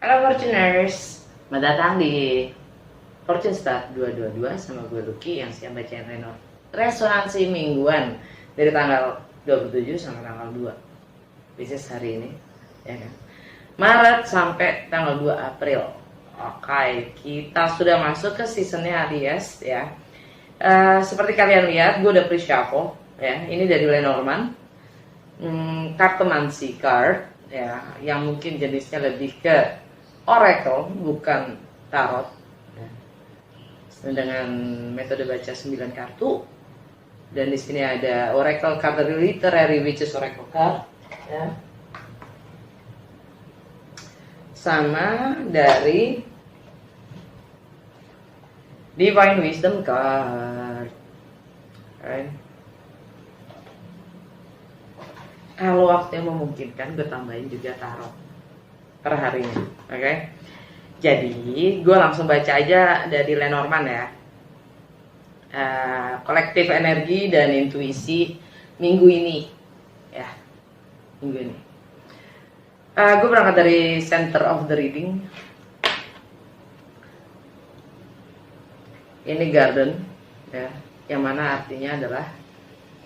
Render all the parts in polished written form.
Halo Fortuners, selamat datang di Fortune Start 222 sama gue Lucky yang siap bacain resonansi mingguan dari tanggal 27 sampai tanggal 2 bisnis hari ini, ya kan? Maret sampai tanggal 2 April. Oke, kita sudah masuk ke seasonnya Aries ya. Seperti kalian lihat, gue udah pre-shuffle ya. Ini dari Lenormand, Cartomancy card ya, yang mungkin jenisnya lebih ke Oracle bukan tarot ya. Dengan metode baca 9 kartu, dan di sini ada Oracle card dari Literary Witches Oracle card ya, sama dari Divine Wisdom card. Right. Kalau waktu yang memungkinkan gue tambahin juga tarot per harinya, oke? Jadi gue langsung baca aja dari Lenormand ya. Kolektif energi dan intuisi minggu ini ya, minggu ini. Gue berangkat dari center of the reading. Ini garden ya, yang mana artinya adalah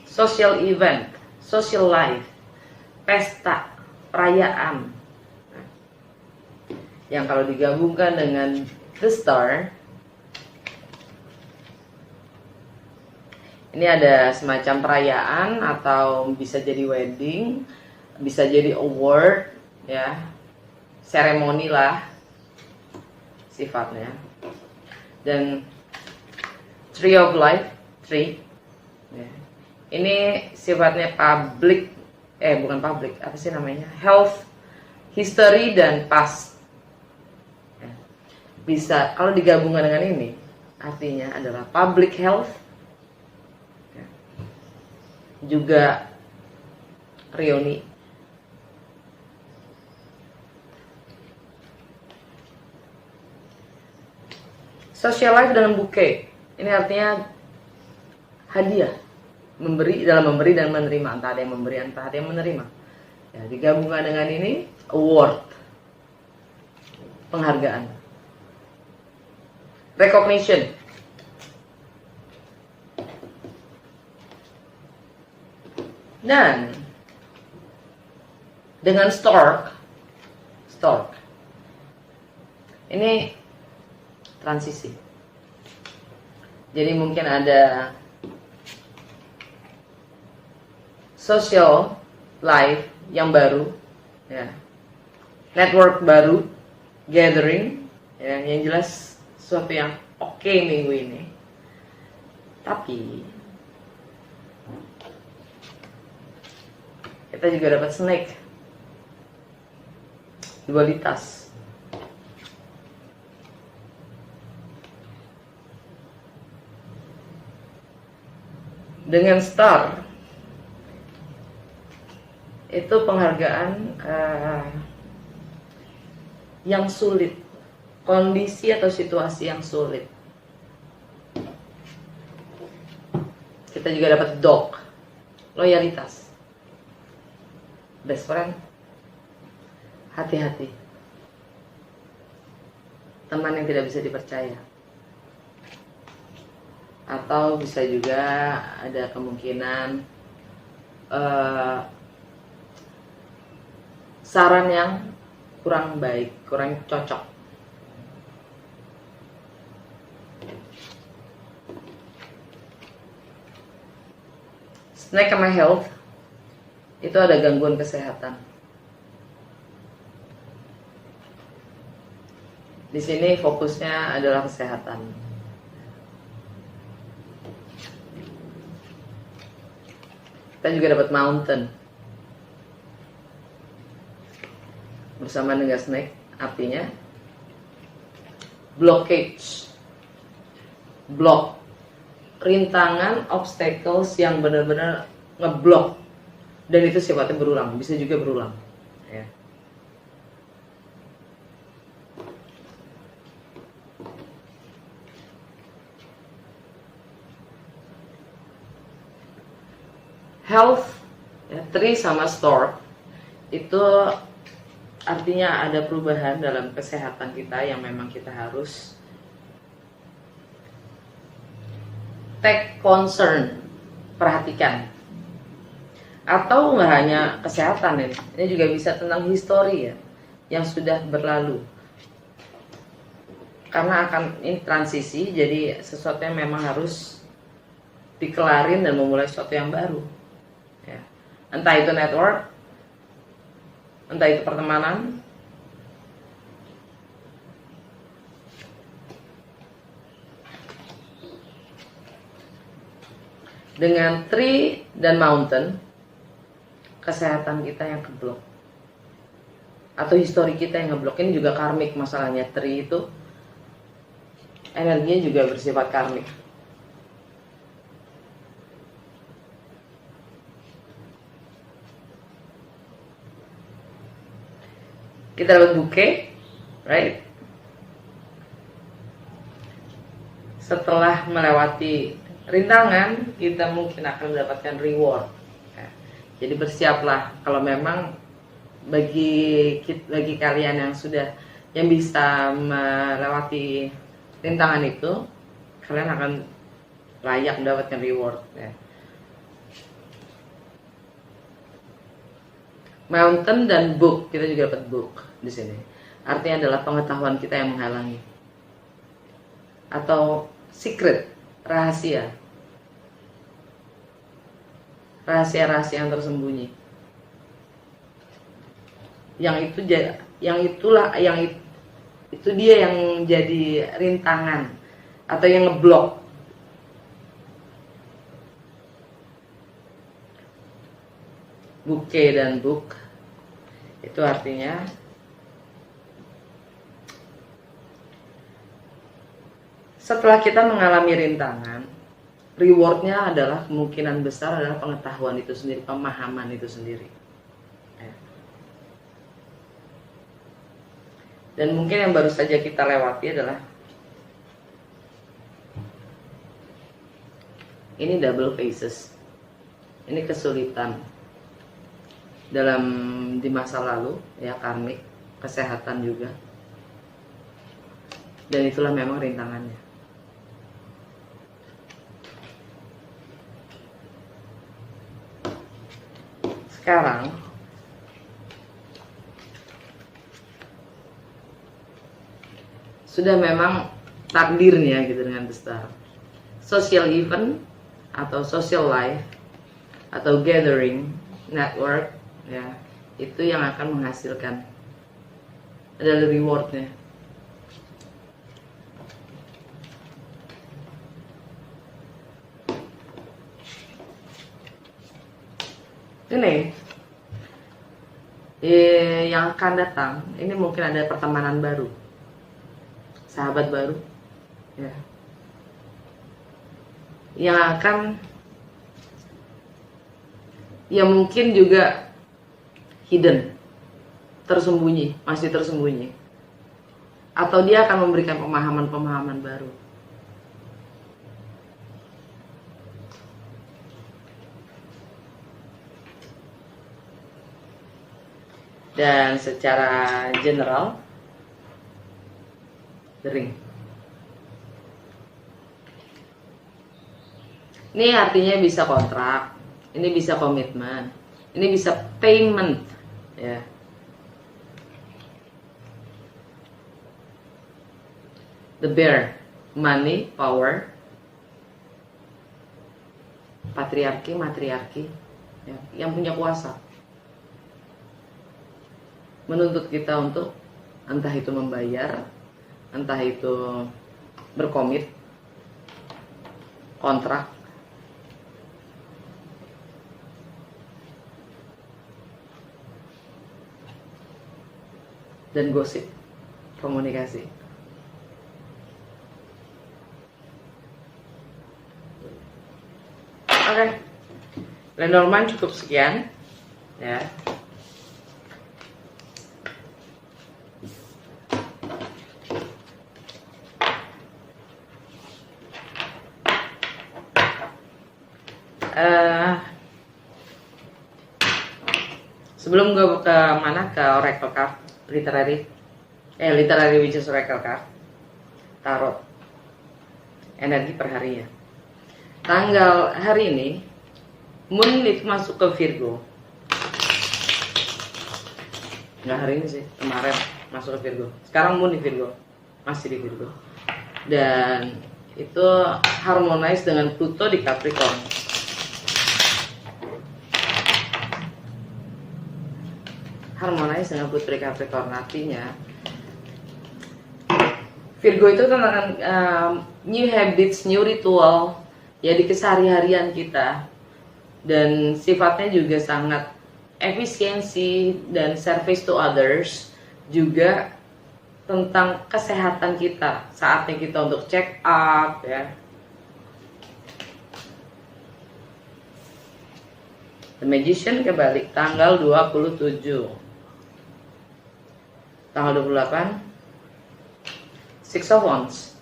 social event, social life, pesta, perayaan. Yang kalau digabungkan dengan the star, ini ada semacam perayaan atau bisa jadi wedding, bisa jadi award ya, seremoni lah sifatnya. Dan tree of life, tree ya. Ini sifatnya public, bukan public, apa sih namanya, health, history, dan past. Bisa kalau digabungkan dengan ini artinya adalah public health ya, juga reuni, social life dengan bouquet. Ini artinya hadiah, memberi, dalam memberi dan menerima, entah ada yang memberi entah ada yang menerima ya. Digabungkan dengan ini award, penghargaan, recognition, dan dengan stork ini transisi. Jadi mungkin ada social life yang baru ya, network baru, gathering ya, yang jelas sesuatu yang oke minggu ini. Tapi kita juga dapat snake, dualitas. Dengan star itu penghargaan yang sulit, kondisi atau situasi yang sulit. Kita juga dapat dog, loyalitas, best friend, hati-hati, teman yang tidak bisa dipercaya. Atau bisa juga ada kemungkinan saran yang kurang baik, kurang cocok. Snake sama health itu ada gangguan kesehatan. Di sini fokusnya adalah kesehatan. Kita juga dapat mountain bersama dengan snake, artinya blockage, block, rintangan, obstacles yang benar-benar ngeblok, dan itu sifatnya berulang, bisa juga berulang ya. Health ya, tree sama stork itu artinya ada perubahan dalam kesehatan kita yang memang kita harus take concern, perhatikan. Atau nggak hanya kesehatan ini juga bisa tentang histori ya, yang sudah berlalu. Karena ini transisi, jadi sesuatu yang memang harus dikelarin dan memulai sesuatu yang baru. Ya. Entah itu network, entah itu pertemanan, dengan tree dan mountain, kesehatan kita yang keblok atau histori kita yang ngeblok. Ini juga karmik masalahnya. Tree itu energinya juga bersifat karmik. Kita dapat bouquet, right? Setelah melewati rintangan, kita mungkin akan mendapatkan reward. Jadi bersiaplah kalau memang bagi kalian yang bisa melewati rintangan itu, kalian akan layak mendapatkan reward. Ya. Mountain dan book, kita juga dapat book di sini. Artinya adalah pengetahuan kita yang menghalangi atau secret, rahasia. Rahasia-rahasia yang tersembunyi. Yang itu dia yang jadi rintangan atau yang ngeblok. Bouquet dan book itu artinya setelah kita mengalami rintangan, rewardnya adalah kemungkinan besar adalah pengetahuan itu sendiri, pemahaman itu sendiri. Dan mungkin yang baru saja kita lewati adalah ini double phases. Ini kesulitan di masa lalu, ya, karmik, kesehatan juga. Dan itulah memang rintangannya. Sekarang sudah memang takdirnya gitu dengan besar. Social event atau social life atau gathering, network, ya, itu yang akan menghasilkan adalah rewardnya. Ini yang akan datang, ini mungkin ada pertemanan baru, sahabat baru, ya, yang akan, ya mungkin juga hidden, tersembunyi, masih tersembunyi, atau dia akan memberikan pemahaman-pemahaman baru. Dan secara general, the ring. Ini artinya bisa kontrak, ini bisa komitmen, ini bisa payment, ya. The bear, money, power, patriarki, matriarki, ya, yang punya kuasa. Menuntut kita untuk entah itu membayar, entah itu berkomit, kontrak, dan gosip, komunikasi. Oke, Lenormand cukup sekian, ya. Sebelum gue ke oracle card, literary which is oracle card, tarot, energi per harinya. Tanggal hari ini Moon itu masuk ke Virgo. Nggak hari ini sih, kemarin masuk ke Virgo. Sekarang Moon di Virgo, masih di Virgo. Dan itu harmonize dengan Pluto di Capricorn. Harmonize dengan Pluto di Capricorn, artinya Virgo itu tentang new habits, new ritual ya di keseharian kita, dan sifatnya juga sangat efisiensi dan service to others, juga tentang kesehatan kita, saatnya kita untuk check up ya. The Magician kebalik tanggal 27, tanggal 28 Six of Wands,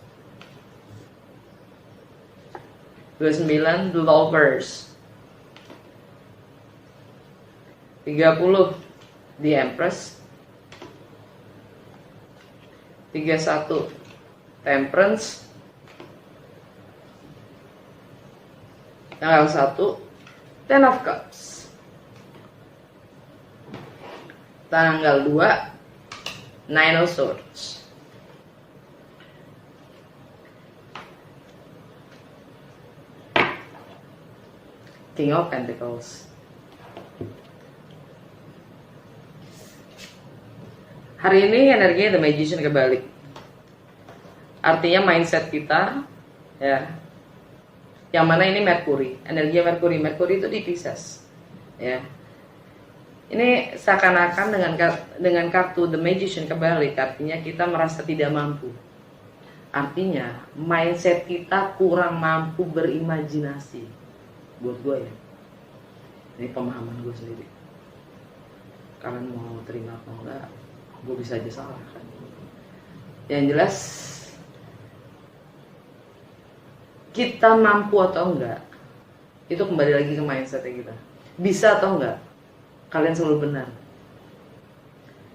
29 The Lovers, 30 The Empress, 31 Temperance, tanggal 1 Ten of Cups, tanggal 2 Nine of Swords. King of Pentacles. Hari ini energinya The Magician kebalik. Artinya mindset kita ya. Yang mana ini Mercury, energi Mercury. Mercury itu di Pisces. Ya. Ini seakan-akan dengan kartu The Magician kebalik, artinya kita merasa tidak mampu. Artinya mindset kita kurang mampu berimajinasi. Buat gue ya. Ini pemahaman gue sendiri. Kalian mau terima apa enggak? Gue bisa aja salah kan. Yang jelas kita mampu atau enggak, itu kembali lagi ke mindsetnya kita. Bisa atau enggak, kalian selalu benar.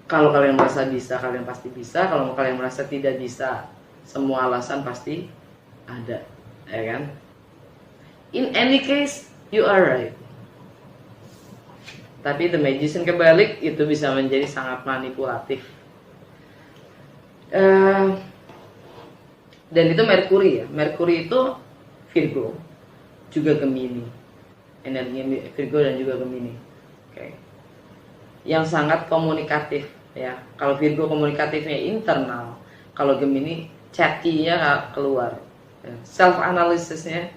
Kalau kalian merasa bisa, kalian pasti bisa. Kalau kalian merasa tidak bisa, semua alasan pasti ada, ya kan? In any case, you are right. Tapi The Magician kebalik itu bisa menjadi sangat manipulatif. Dan itu Mercury ya. Mercury itu Virgo, juga Gemini. Energinya Virgo dan juga Gemini. Oke. Yang sangat komunikatif ya. Kalau Virgo komunikatifnya internal, kalau Gemini chatty-nya nggak keluar. Self analysisnya,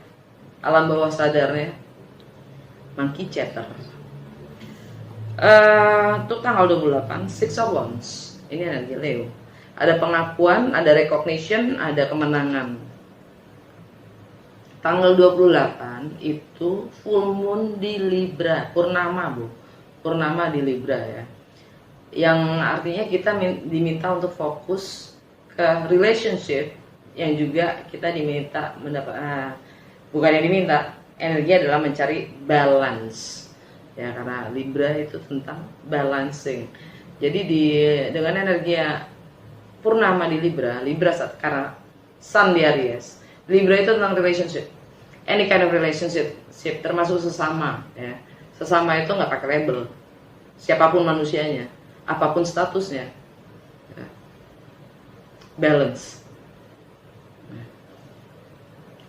alam bawah sadarnya, monkey chatter. Untuk tanggal 28 Six of Wands, ini energi Leo. Ada pengakuan, ada recognition, ada kemenangan. Tanggal 28 itu full moon di Libra, purnama bu, purnama di Libra ya. Yang artinya kita diminta untuk fokus ke relationship, yang juga kita diminta bukan yang diminta, energi adalah mencari balance. Ya, karena Libra itu tentang balancing. Jadi dengan energi purnama di Libra, karena Sun di Aries, Libra itu tentang relationship, any kind of relationship, termasuk sesama. Ya, sesama itu nggak pakai label, siapapun manusianya, apapun statusnya, ya. Balance.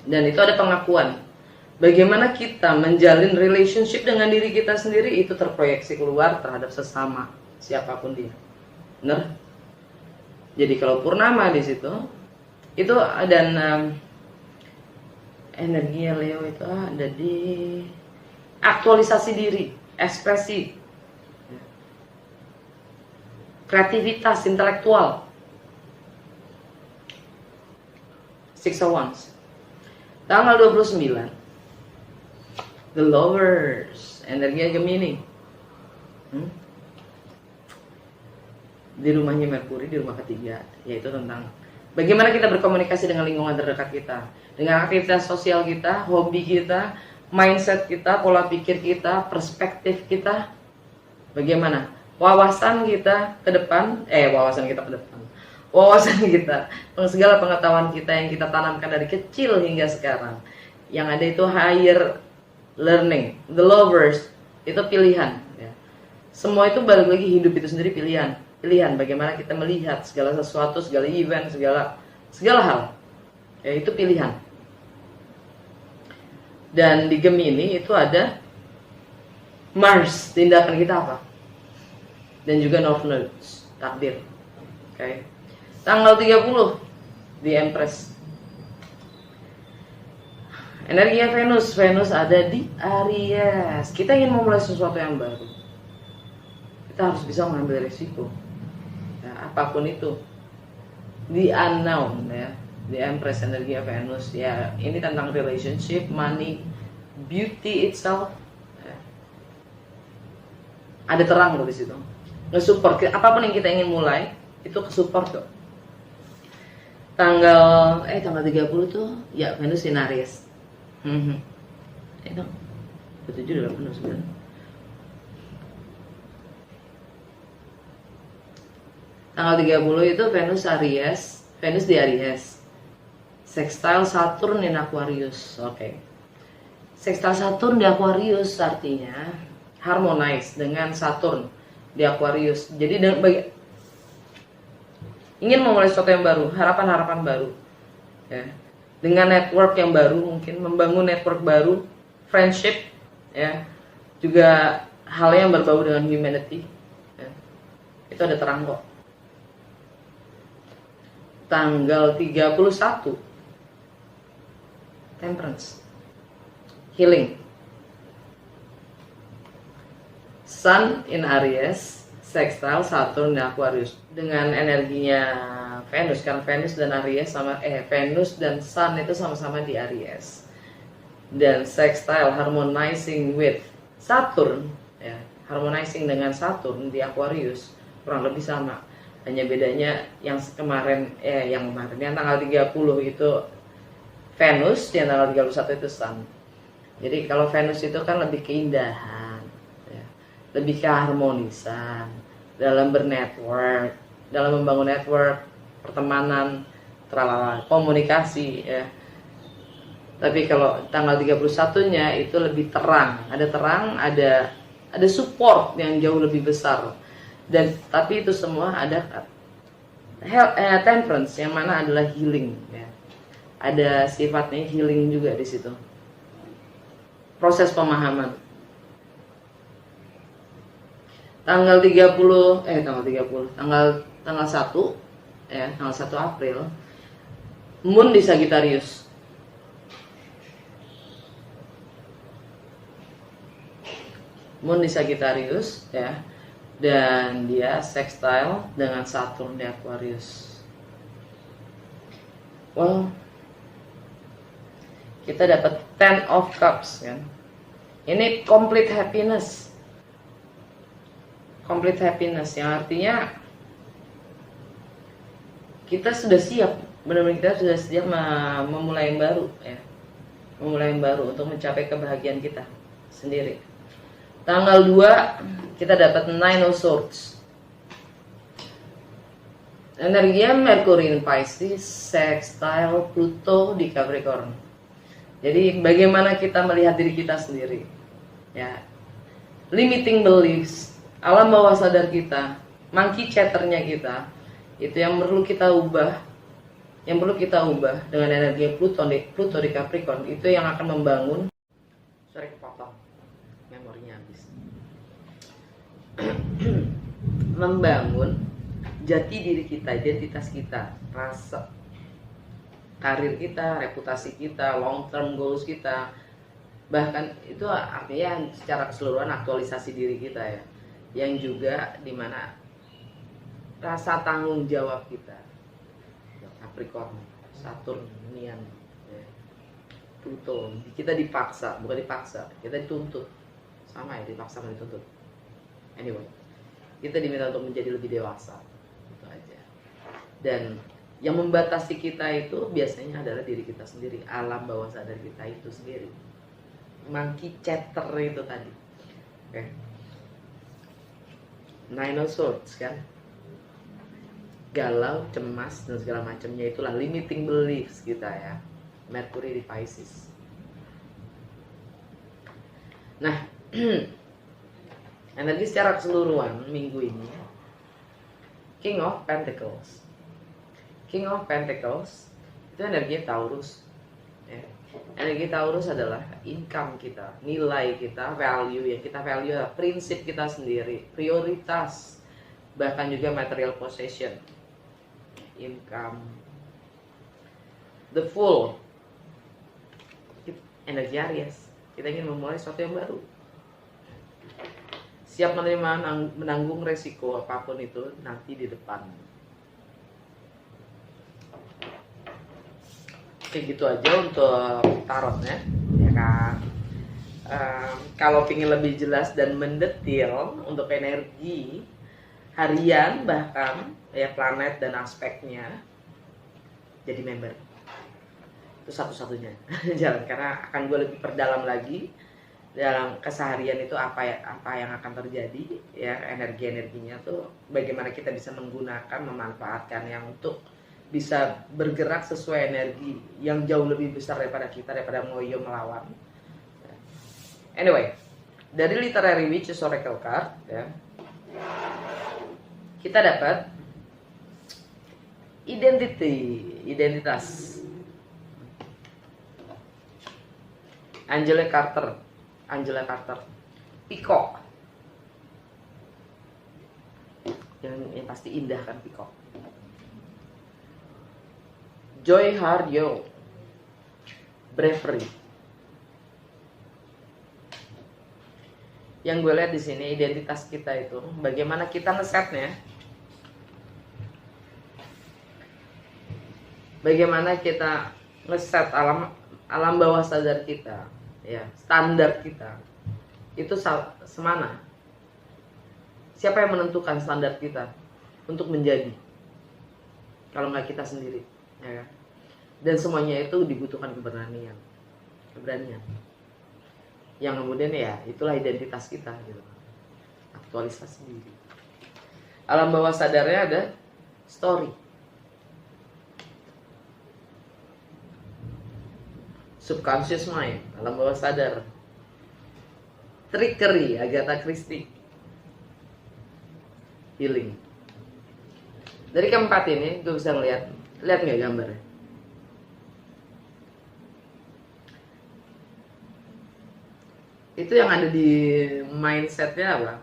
Dan itu ada pengakuan. Bagaimana kita menjalin relationship dengan diri kita sendiri, itu terproyeksi keluar terhadap sesama, siapapun dia. Benar? Jadi kalau purnama di situ, itu dan energinya Leo itu ada di aktualisasi diri, ekspresi, kreativitas, intelektual. Six of Wands. Tanggal 29 The Lovers, energinya Gemini. Di rumahnya Mercury, di rumah ketiga, yaitu tentang bagaimana kita berkomunikasi dengan lingkungan terdekat kita, dengan aktivitas sosial kita, hobi kita, mindset kita, pola pikir kita, perspektif kita. Bagaimana wawasan kita ke depan, wawasan kita, segala pengetahuan kita yang kita tanamkan dari kecil hingga sekarang, yang ada itu higher learning, the lovers, itu pilihan ya. Semua itu balik lagi, hidup itu sendiri pilihan bagaimana kita melihat segala sesuatu, segala event, segala hal ya, itu pilihan. Dan di Gemini itu ada Mars, tindakan kita apa, dan juga North Node, takdir. Oke. Tanggal 30 di Empress, energinya Venus ada di Aries. Kita ingin memulai sesuatu yang baru, kita harus bisa mengambil risiko ya, apapun itu. Di unknown ya, di Empress energi Venus ya, ini tentang relationship, money, beauty itself ya. Ada terang loh di situ, nge-support apapun yang kita ingin mulai itu ke-support kok. Tanggal 30 tuh ya Venus in Aries. Itu 7 udah penuh sebenarnya. Tanggal 30 itu Venus Aries, Venus di Aries, sextile Saturn in Aquarius. Oke. Sextile Saturn di Aquarius artinya harmonize dengan Saturn di Aquarius. Jadi ingin memulai sesuatu yang baru, harapan-harapan baru ya, dengan network yang baru, mungkin membangun network baru, friendship ya, juga hal yang berbau dengan humanity ya. Itu ada terang kok. Tanggal 31 Temperance, healing, Sun in Aries, sextile Saturn di Aquarius, dengan energinya Venus, karena Venus dan Aries Venus dan Sun itu sama-sama di Aries, dan sextile harmonizing with Saturn ya, harmonizing dengan Saturn di Aquarius, kurang lebih sama. Hanya bedanya yang kemarin yang tanggal 30 itu Venus, yang tanggal 31 itu Sun. Jadi kalau Venus itu kan lebih keindahan ya, lebih keharmonisan dalam bernetwork, dalam membangun network, pertemanan, komunikasi ya. Tapi kalau tanggal 31-nya itu lebih terang, ada support yang jauh lebih besar. Dan tapi itu semua ada temperance yang mana adalah healing ya. Ada sifatnya healing juga di situ. Proses pemahaman. Tanggal 1 ya, tanggal 1 April Moon di Sagittarius. Moon di Sagittarius ya. Dan dia sextile dengan Saturn di Aquarius. Well, kita dapat Ten of Cups kan. Ini complete happiness. Complete happiness yang artinya kita sudah siap, benar-benar kita sudah siap memulai yang baru ya. Memulai yang baru untuk mencapai kebahagiaan kita sendiri. Tanggal 2 kita dapat Nine of Swords. Energinya Mercury in Pisces, sextile Pluto di Capricorn. Jadi bagaimana kita melihat diri kita sendiri ya. Limiting beliefs, alam bawah sadar kita, monkey chatternya kita, itu yang perlu kita ubah. Yang perlu kita ubah dengan energi Pluto di Capricorn, itu yang akan membangun. Sorry, kepotong, memorinya habis. Membangun jati diri kita, identitas kita, rasa, karir kita, reputasi kita, long term goals kita, bahkan itu artinya secara keseluruhan aktualisasi diri kita ya, yang juga dimana rasa tanggung jawab kita, Capricorn, Saturnian, ya. Pluto, kita dipaksa, bukan dipaksa, kita dituntut, sama ya, dipaksa dan dituntut. Anyway, kita diminta untuk menjadi lebih dewasa, itu aja. Dan yang membatasi kita itu biasanya adalah diri kita sendiri, alam bawah sadar kita itu sendiri, monkey chatter itu tadi. Oke. Nine of Swords kan, galau, cemas dan segala macamnya, itulah limiting beliefs kita ya. Mercury di Pisces. Nah, energi secara keseluruhan minggu ini, King of Pentacles. King of Pentacles itu energi Taurus ya. Energi Taurus adalah income kita, nilai kita, value yang kita value, prinsip kita sendiri, prioritas, bahkan juga material possession, income. The Fool, energi Aries, kita ingin memulai sesuatu yang baru, siap menerima menanggung resiko apapun itu nanti di depan. Oke, gitu aja untuk tarotnya ya kan. Kalau ingin lebih jelas dan mendetil untuk energi harian bahkan ya planet dan aspeknya, jadi member itu satu-satunya jalan, karena akan gue lebih perdalam lagi dalam keseharian itu apa yang akan terjadi ya, energi-energinya tuh bagaimana kita bisa menggunakan, memanfaatkan yang untuk bisa bergerak sesuai energi yang jauh lebih besar daripada kita, daripada ngoyo melawan. Anyway, dari Literary Witches Oracle card ya, kita dapat identitas. Angela Carter, Peacock. Yang pasti indah kan Peacock. Joy Harjo, Bravery. Yang gue lihat di sini identitas kita itu, bagaimana kita ngesetnya, bagaimana kita ngeset alam bawah sadar kita, ya standar kita itu semana. Siapa yang menentukan standar kita untuk menjadi? Kalau nggak kita sendiri, ya kan? Dan semuanya itu dibutuhkan keberanian, yang kemudian ya itulah identitas kita gitu, aktualisasi diri. Alam bawah sadarnya ada story, subconscious mind, alam bawah sadar, trickery, Agatha Christie, healing. Dari keempat ini gue bisa lihat nggak gambarnya? Itu yang ada di mindsetnya apa?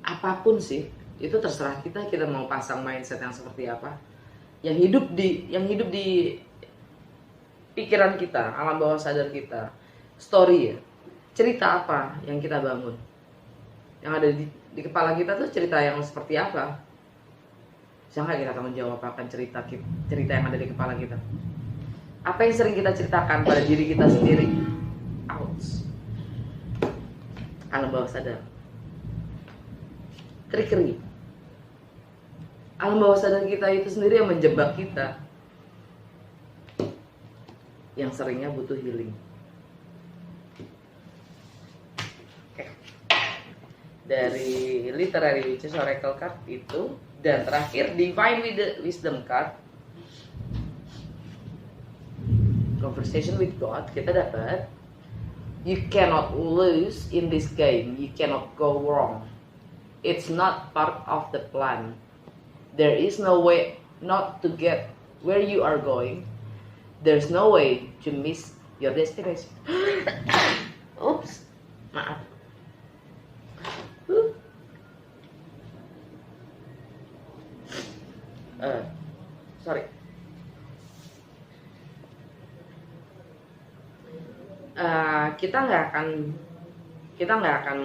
Apapun sih, itu terserah kita mau pasang mindset yang seperti apa. Yang hidup di pikiran kita, alam bawah sadar kita, story ya. Cerita apa yang kita bangun? Yang ada di kepala kita tuh cerita yang seperti apa? Bisa nggak kita tanggung jawab akan cerita yang ada di kepala kita? Apa yang sering kita ceritakan pada diri kita sendiri? Ouch. Alam bawah sadar, trickery. Alam bawah sadar kita itu sendiri yang menjebak kita, yang seringnya butuh healing. Oke. Dari Literary Witches Oracle card itu, dan terakhir Divine Wisdom card, Conversation with God, kita dapat you cannot lose in this game, you cannot go wrong. It's not part of the plan. There is no way not to get where you are going. There's no way to miss your destination. Oops, maaf. Sorry. Kita nggak akan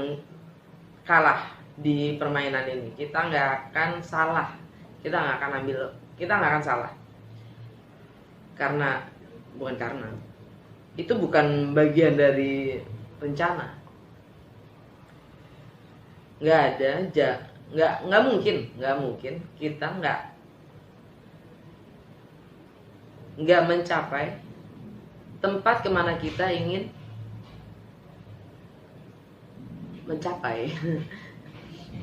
kalah di permainan ini. Kita nggak akan salah. Kita nggak akan salah. Bukan itu bukan bagian dari rencana. Nggak mungkin kita nggak mencapai tempat kemana kita ingin mencapai.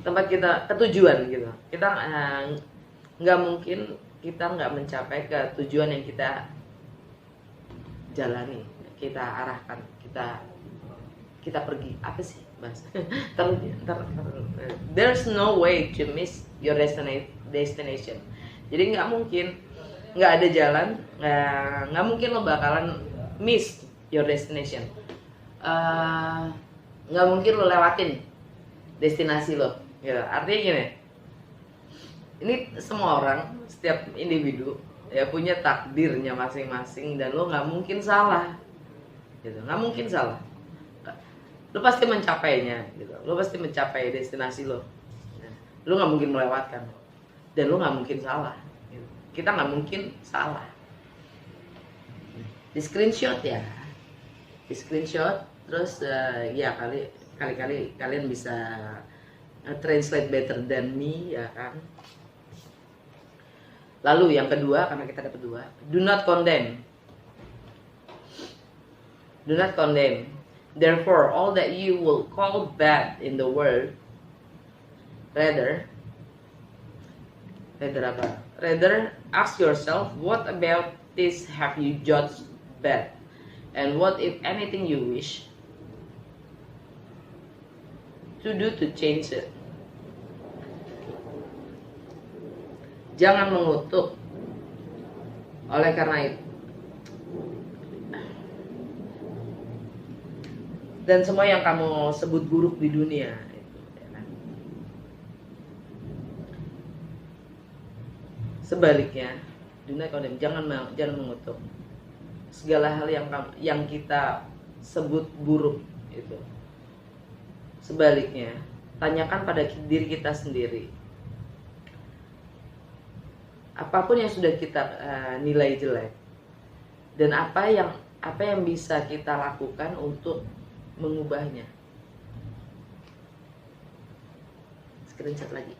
tempat kita ketujuan gitu. Kita nggak mungkin kita nggak mencapai ke tujuan yang kita jalani, kita arahkan, kita pergi. Apa sih bahasa? There's no way to miss your destination. Jadi nggak mungkin, nggak ada jalan, nggak mungkin lo bakalan miss your destination. Nggak mungkin lo lewatin destinasi lo. Ya, artinya gini, ini semua orang, setiap individu ya punya takdirnya masing-masing dan lo nggak mungkin salah, gitu. Nggak mungkin salah. Lo pasti mencapainya, gitu. Lo pasti mencapai destinasi lo. Lo nggak mungkin melewatkan dan lo nggak mungkin salah. Gitu. Kita nggak mungkin salah. Di screenshot ya, di screenshot terus ya kali-kali kalian bisa translate better than me ya kan. Lalu yang kedua, karena kita dapat dua, do not condemn. Do not condemn. Therefore, all that you will call bad in the world, rather apa? Rather ask yourself, what about this have you judged bad? And what if anything you wish to do to change it? Jangan mengutuk. Oleh karena itu, dan semua yang kamu sebut buruk di dunia itu, ya kan? Sebaliknya, dunia condemn, jangan mengutuk segala hal yang kita sebut buruk itu. Sebaliknya, tanyakan pada diri kita sendiri. Apapun yang sudah kita nilai jelek dan apa yang bisa kita lakukan untuk mengubahnya. Screenshot lagi.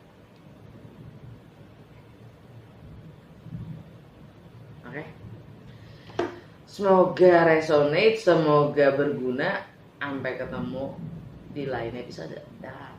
Oke. Semoga resonate, semoga berguna. Sampai ketemu di lain episode. Dah.